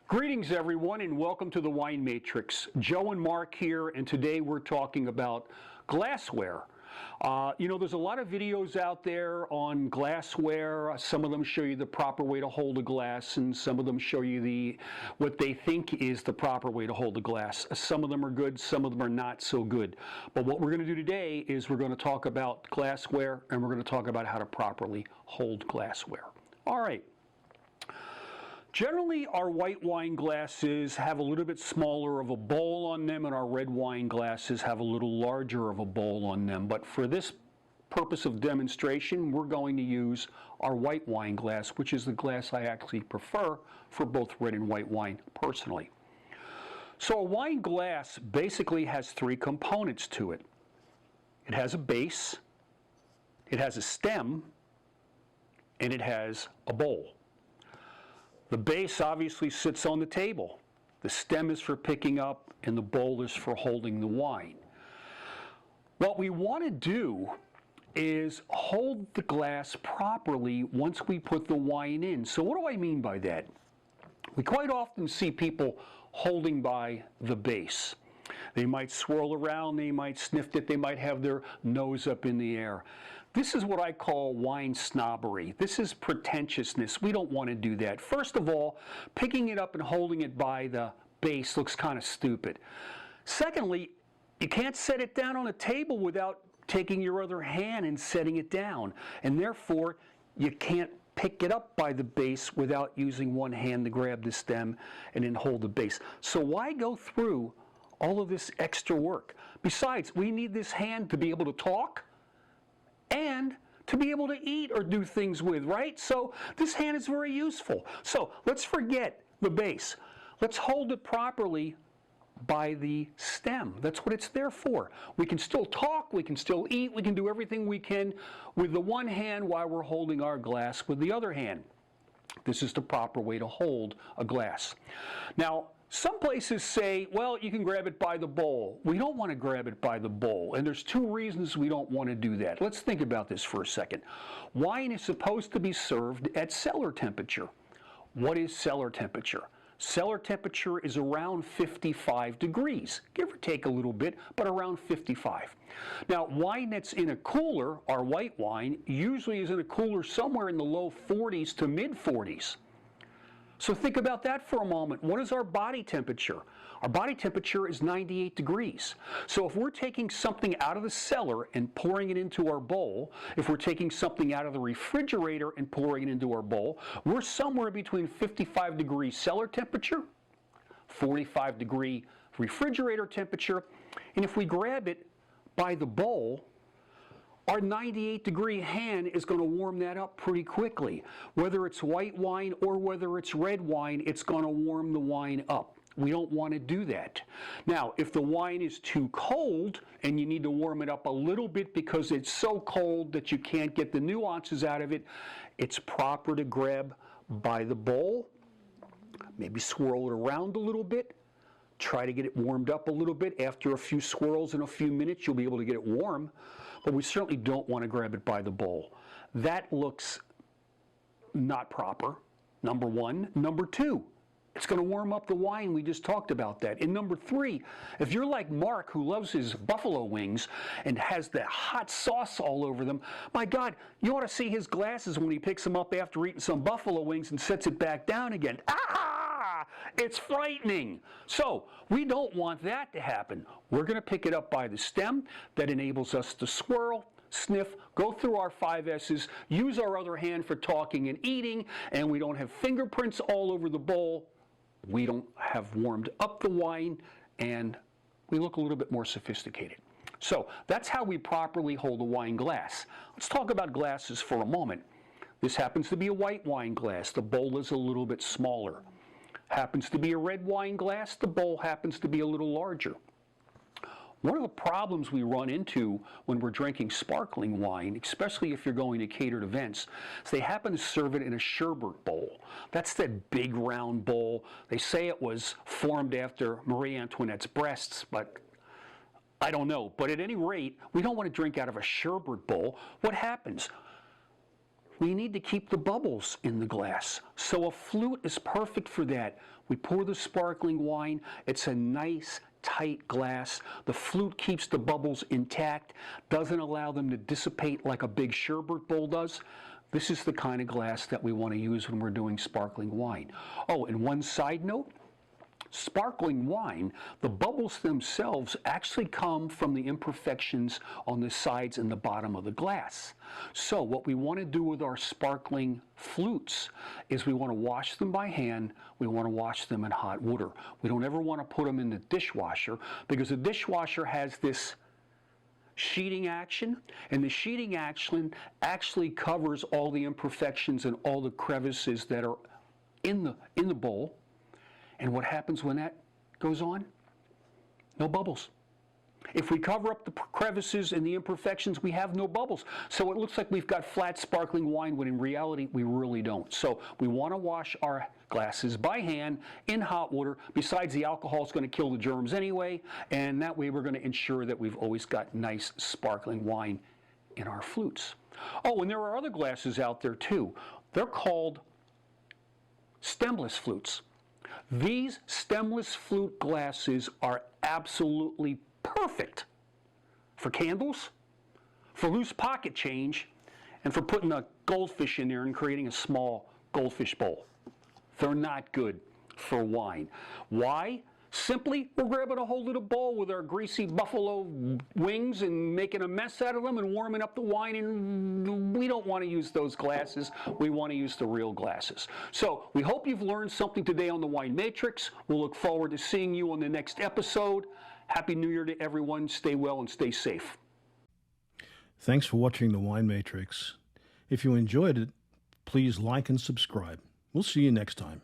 Greetings everyone and welcome to the Wine Matrix. Joe and Mark here, and today we're talking about glassware. There's a lot of videos out there on glassware. Some of them show you the proper way to hold a glass, and some of them show you what they think is the proper way to hold a glass. Some of them are good, some of them are not so good. But what we're going to do today is we're going to talk about glassware, and we're going to talk about how to properly hold glassware. All right. Generally, our white wine glasses have a little bit smaller of a bowl on them, and our red wine glasses have a little larger of a bowl on them. But for this purpose of demonstration, we're going to use our white wine glass, which is the glass I actually prefer for both red and white wine personally. So a wine glass basically has three components to it. It has a base, it has a stem, and it has a bowl. The base obviously sits on the table. The stem is for picking up, and the bowl is for holding the wine. What we want to do is hold the glass properly once we put the wine in. So what do I mean by that? We quite often see people holding by the base. They might swirl around, they might sniff it, they might have their nose up in the air. This is what I call wine snobbery. This is pretentiousness. We don't want to do that. First of all, picking it up and holding it by the base looks kind of stupid. Secondly, you can't set it down on a table without taking your other hand and setting it down. And therefore, you can't pick it up by the base without using one hand to grab the stem and then hold the base. So why go through all of this extra work? Besides, we need this hand to be able to talk and to be able to eat or do things with, right? So this hand is very useful. So let's forget the base. Let's hold it properly by the stem. That's what it's there for. We can still talk, we can still eat, we can do everything we can with the one hand while we're holding our glass with the other hand. This is the proper way to hold a glass. Now, some places say, well, you can grab it by the bowl. We don't want to grab it by the bowl, and there's two reasons we don't want to do that. Let's think about this for a second. Wine is supposed to be served at cellar temperature. What is cellar temperature? Cellar temperature is around 55 degrees, give or take a little bit, but around 55. Now, wine that's in a cooler, our white wine, usually is in a cooler somewhere in the low 40s to mid 40s. So think about that for a moment. What is our body temperature? Our body temperature is 98 degrees. So if we're taking something out of the cellar and pouring it into our bowl, if we're taking something out of the refrigerator and pouring it into our bowl, we're somewhere between 55 degree cellar temperature, 45 degree refrigerator temperature, and if we grab it by the bowl, our 98 degree hand is going to warm that up pretty quickly. Whether it's white wine or whether it's red wine, it's going to warm the wine up. We don't want to do that. Now, if the wine is too cold and you need to warm it up a little bit because it's so cold that you can't get the nuances out of it, it's proper to grab by the bowl, maybe swirl it around a little bit, try to get it warmed up a little bit. After a few swirls in a few minutes, you'll be able to get it warm. But we certainly don't want to grab it by the bowl. That looks not proper, number one. Number two, it's going to warm up the wine. We just talked about that. And number three, if you're like Mark, who loves his buffalo wings and has the hot sauce all over them, my God, you ought to see his glasses when he picks them up after eating some buffalo wings and sets it back down again. Ah! It's frightening. So we don't want that to happen. We're going to pick it up by the stem. That enables us to swirl, sniff, go through our 5 S's, use our other hand for talking and eating, and we don't have fingerprints all over the bowl. We don't have warmed up the wine, and we look a little bit more sophisticated. So that's how we properly hold a wine glass. Let's talk about glasses for a moment. This happens to be a white wine glass. The bowl is a little bit smaller. Happens to be a red wine glass. The bowl happens to be a little larger. One of the problems we run into when we're drinking sparkling wine, especially if you're going to catered events, is they happen to serve it in a sherbet bowl. That's that big round bowl. They say it was formed after Marie Antoinette's breasts, but I don't know. But at any rate, we don't want to drink out of a sherbet bowl. What happens? we need to keep the bubbles in the glass. So a flute is perfect for that. We pour the sparkling wine. It's a nice, tight glass. The flute keeps the bubbles intact, doesn't allow them to dissipate like a big sherbet bowl does. This is the kind of glass that we want to use when we're doing sparkling wine. Oh, and one side note, sparkling wine, the bubbles themselves actually come from the imperfections on the sides and the bottom of the glass. So what we want to do with our sparkling flutes is we want to wash them by hand. We want to wash them in hot water. We don't ever want to put them in the dishwasher because the dishwasher has this sheeting action, and the sheeting action actually covers all the imperfections and all the crevices that are in the bowl. And what happens when that goes on? No bubbles. If we cover up the crevices and the imperfections, we have no bubbles. So it looks like we've got flat sparkling wine when in reality we really don't. So we want to wash our glasses by hand in hot water. Besides, the alcohol is going to kill the germs anyway, and that way we're going to ensure that we've always got nice sparkling wine in our flutes. Oh, and there are other glasses out there too. They're called stemless flutes. These stemless flute glasses are absolutely perfect for candles, for loose pocket change, and for putting a goldfish in there and creating a small goldfish bowl. They're not good for wine. Why? Simply, we're grabbing a whole little bowl with our greasy buffalo wings and making a mess out of them and warming up the wine, and we don't want to use those glasses. We want to use the real glasses. So we hope you've learned something today on the Wine Matrix. We'll look forward to seeing you on the next episode. Happy New Year to everyone. Stay well and stay safe. Thanks for watching the Wine Matrix. If you enjoyed it, please like and subscribe. We'll see you next time.